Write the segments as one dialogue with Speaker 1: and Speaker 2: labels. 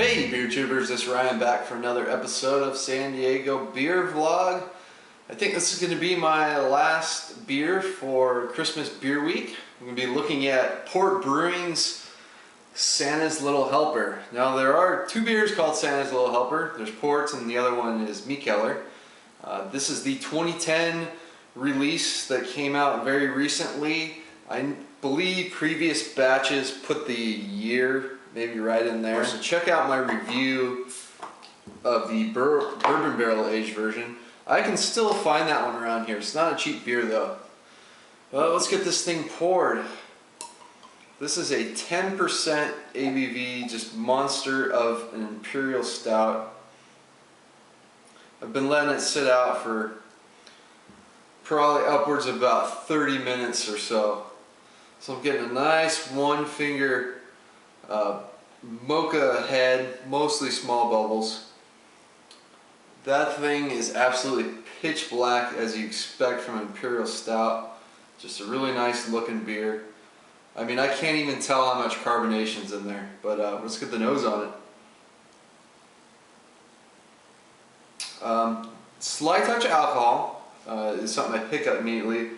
Speaker 1: Hey beer tubers, it's Ryan back for another episode of San Diego Beer Vlog. I think this is going to be my last beer for Christmas Beer Week. I'm going to be looking at Port Brewing's Santa's Little Helper. Now there are two beers called Santa's Little Helper. There's Ports and the other one is Mikkeller. This is the 2010 release that came out very recently. I believe previous batches put the year maybe right in there. So check out my review of the bourbon barrel aged version. I can still find that one around here. It's not a cheap beer though. Well, let's get this thing poured. This is a 10% ABV, just monster of an imperial stout. I've been letting it sit out for probably upwards of about 30 minutes or so. So I'm getting a nice one finger mocha head, mostly small bubbles. That thing is absolutely pitch black as you expect from an imperial stout. Just a really nice looking beer. I mean, I can't even tell how much carbonation's in there, but let's get the nose on it. Slight touch of alcohol is something I pick up immediately,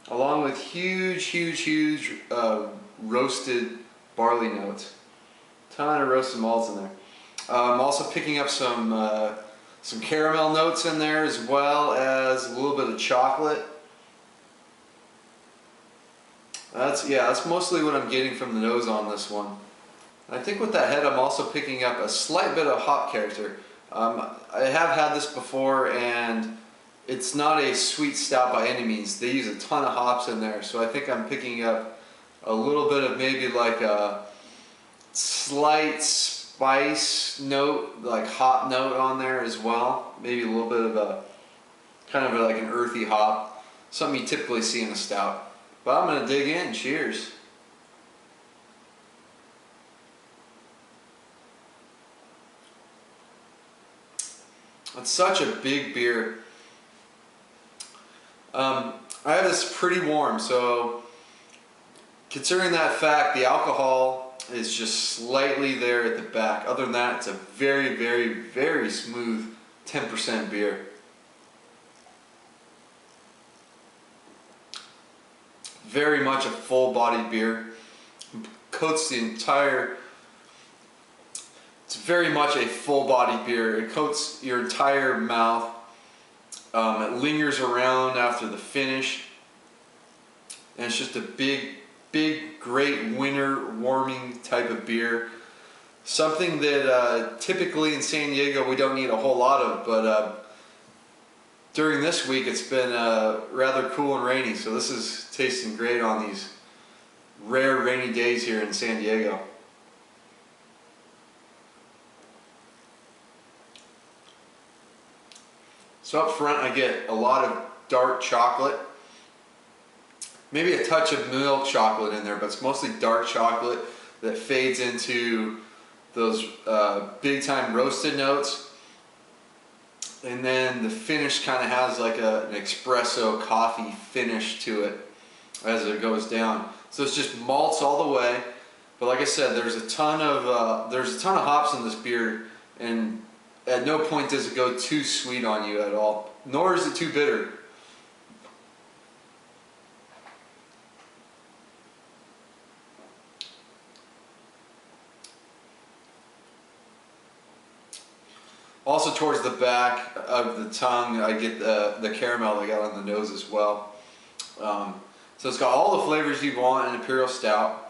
Speaker 1: along with huge roasted barley notes. Ton of roasted malts in there. I'm also picking up some caramel notes in there, as well as a little bit of chocolate. That's mostly what I'm getting from the nose on this one. I think with that head I'm also picking up a slight bit of hop character. I have had this before and it's not a sweet stout by any means. They use a ton of hops in there, so I think I'm picking up a little bit of maybe like a slight spice note, like hop note on there as well. Maybe a little bit of a kind of like an earthy hop, something you typically see in a stout. But I'm gonna dig in. Cheers. It's such a big beer. I have this pretty warm, so considering that fact, the alcohol is just slightly there at the back. Other than that, it's a very smooth 10% beer. Very much a full-bodied beer. Coats the entire. It's very much a full-bodied beer. It coats your entire mouth. It lingers around after the finish, and it's just a big, great winter warming type of beer. Something that typically in San Diego we don't need a whole lot of, but during this week it's been rather cool and rainy, so this is tasting great on these rare rainy days here in San Diego. So up front I get a lot of dark chocolate. Maybe a touch of milk chocolate in there, but it's mostly dark chocolate that fades into those big time roasted notes. And then the finish kind of has like an espresso coffee finish to it as it goes down. So it's just malts all the way. But like I said, there's a ton of hops in this beer, and at no point does it go too sweet on you at all, nor is it too bitter. Also towards the back of the tongue, I get the caramel I got on the nose as well. So it's got all the flavors you want in Imperial Stout.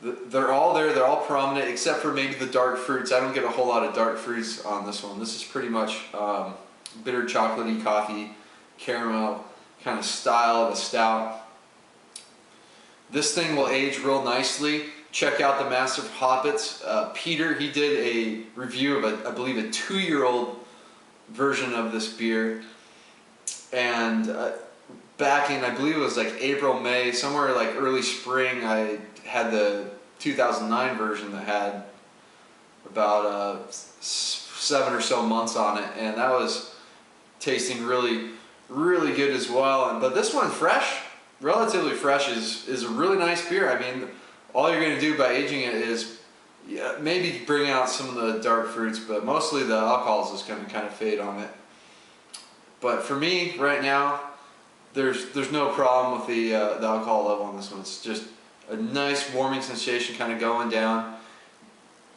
Speaker 1: They're all there, they're all prominent, except for maybe the dark fruits. I don't get a whole lot of dark fruits on this one. This is pretty much bitter chocolatey coffee, caramel kind of style of a stout. This thing will age real nicely. Check out the Master of Hoppets. Peter, he did a review of I believe a 2-year-old version of this beer, and back in, I believe it was like April, May, somewhere like early spring, I had the 2009 version that had about 7 or so months on it, and that was tasting really good as well. But this one, fresh, relatively fresh, is a really nice beer. I mean, all you're going to do by aging it is yeah, maybe bring out some of the dark fruits, but mostly the alcohol is just going to kind of fade on it. But for me, right now, there's no problem with the alcohol level on this one. It's just a nice warming sensation kind of going down.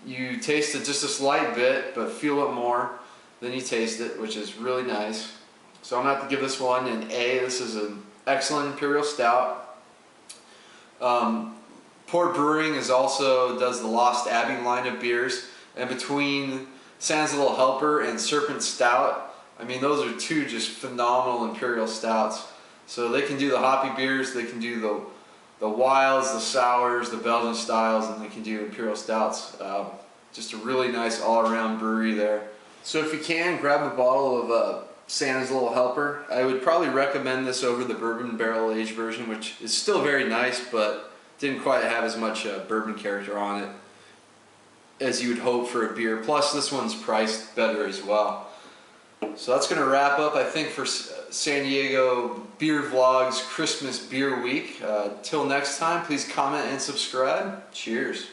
Speaker 1: You taste it just a slight bit, but feel it more than you taste it, which is really nice. So I'm going to have to give this one an A. This is an excellent Imperial Stout. Port Brewing does the Lost Abbey line of beers, and between Santa's Little Helper and Serpent Stout, I mean, those are two just phenomenal Imperial Stouts. So they can do the hoppy beers, they can do the wilds, the sours, the Belgian styles, and they can do Imperial Stouts. Just a really nice all-around brewery there. So if you can, grab a bottle of Santa's Little Helper. I would probably recommend this over the bourbon barrel aged version, which is still very nice, but didn't quite have as much bourbon character on it as you would hope for a beer. Plus, this one's priced better as well. So that's going to wrap up, I think, for San Diego Beer Vlogs Christmas Beer Week. Till next time, please comment and subscribe. Cheers.